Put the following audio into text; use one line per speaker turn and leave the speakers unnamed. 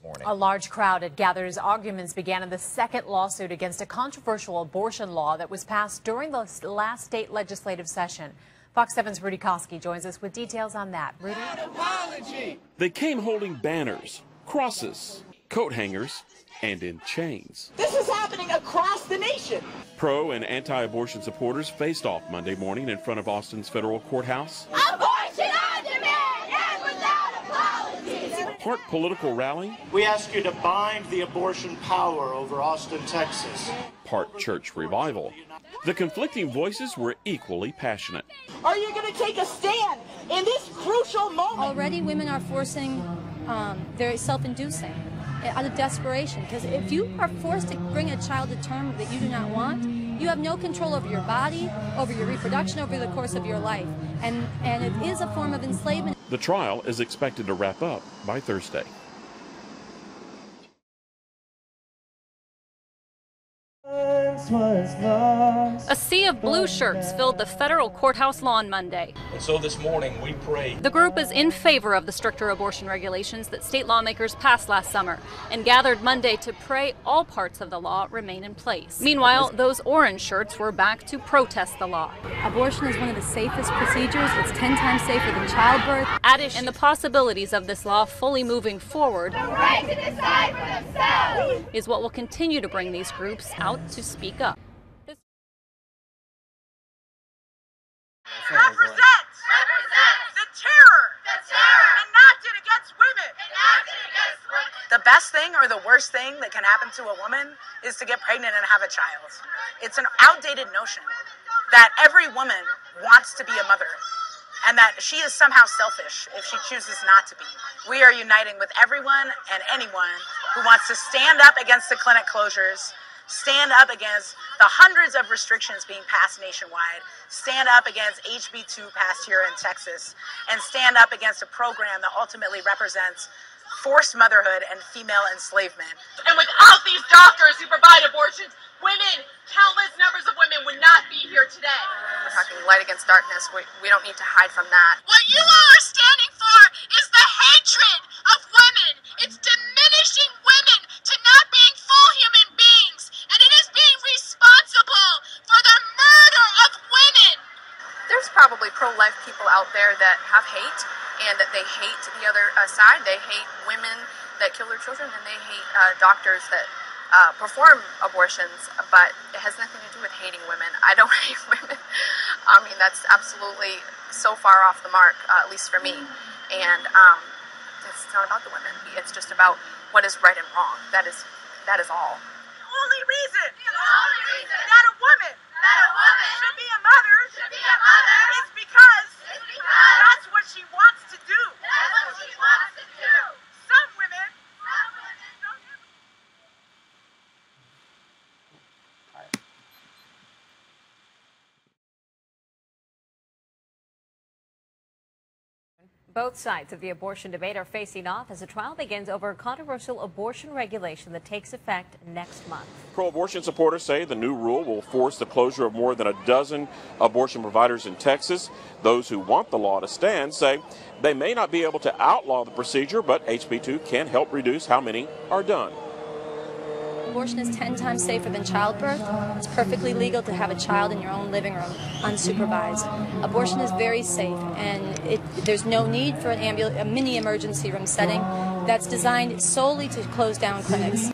morning.
A large crowd had gathered as arguments began in the second lawsuit against a controversial abortion law that was passed during the last state legislative session. Fox 7's Rudy Koski joins us with details on that. Rudy?
They came holding banners, crosses, coat hangers, and in chains.
This is happening across the nation.
Pro and anti-abortion supporters faced off Monday morning in front of Austin's federal courthouse.
Abortion on demand and without apology.
Part political rally.
We ask you to bind the abortion power over Austin, Texas.
Part church revival. The conflicting voices were equally passionate.
Are you going to take a stand in this crucial moment?
Already women are forcing, they're self-inducing out of desperation, because if you are forced to bring a child to term that you do not want, you have no control over your body, over your reproduction, over the course of your life, and it is a form of enslavement.
The trial is expected to wrap up by Thursday.
A sea of blue shirts filled the federal courthouse lawn Monday.
And so this morning we prayed.
The group is in favor of the stricter abortion regulations that state lawmakers passed last summer and gathered Monday to pray all parts of the law remain in place. Meanwhile, those orange shirts were back to protest the law.
Abortion is one of the safest procedures. It's 10 times safer than childbirth.
At issue, and the possibilities of this law fully moving forward,
The right to decide for themselves.
is what will continue to bring these groups out to speak up.
Represent the terror enacted against women.
The best thing or the worst thing that can happen to a woman is to get pregnant and have a child. It's an outdated notion that every woman wants to be a mother and that she is somehow selfish if she chooses not to be. We are uniting with everyone and anyone who wants to stand up against the clinic closures, stand up against the hundreds of restrictions being passed nationwide, stand up against HB2 passed here in Texas, and stand up against a program that ultimately represents forced motherhood and female enslavement.
And without these doctors who provide abortions, women, countless numbers of women would not be here today.
We're talking light against darkness. We don't need to hide from that.
What you all are standing for is the hatred of women. It's diminishing women to not being full human beings. And it is being responsible for the murder of women.
There's probably pro-life people out there that have hate and that they hate the other side. They hate women that kill their children and they hate doctors that perform abortions, but it has nothing to do with hating women. I don't hate women. I mean, that's absolutely so far off the mark, at least for me. And it's not about the women. It's just about what is right and wrong. That is all.
The only reason that a woman should be a mother is because that's what she wants to do. Some women don't have.
Both sides of the abortion debate are facing off as the trial begins over a controversial abortion regulation that takes effect next month.
Pro-abortion supporters say the new rule will force the closure of more than a dozen abortion providers in Texas. Those who want the law to stand say they may not be able to outlaw the procedure, but HB2 can help reduce how many are done.
Abortion is 10 times safer than childbirth. It's perfectly legal to have a child in your own living room, unsupervised. Abortion is very safe, and there's no need for a mini emergency room setting that's designed solely to close down clinics.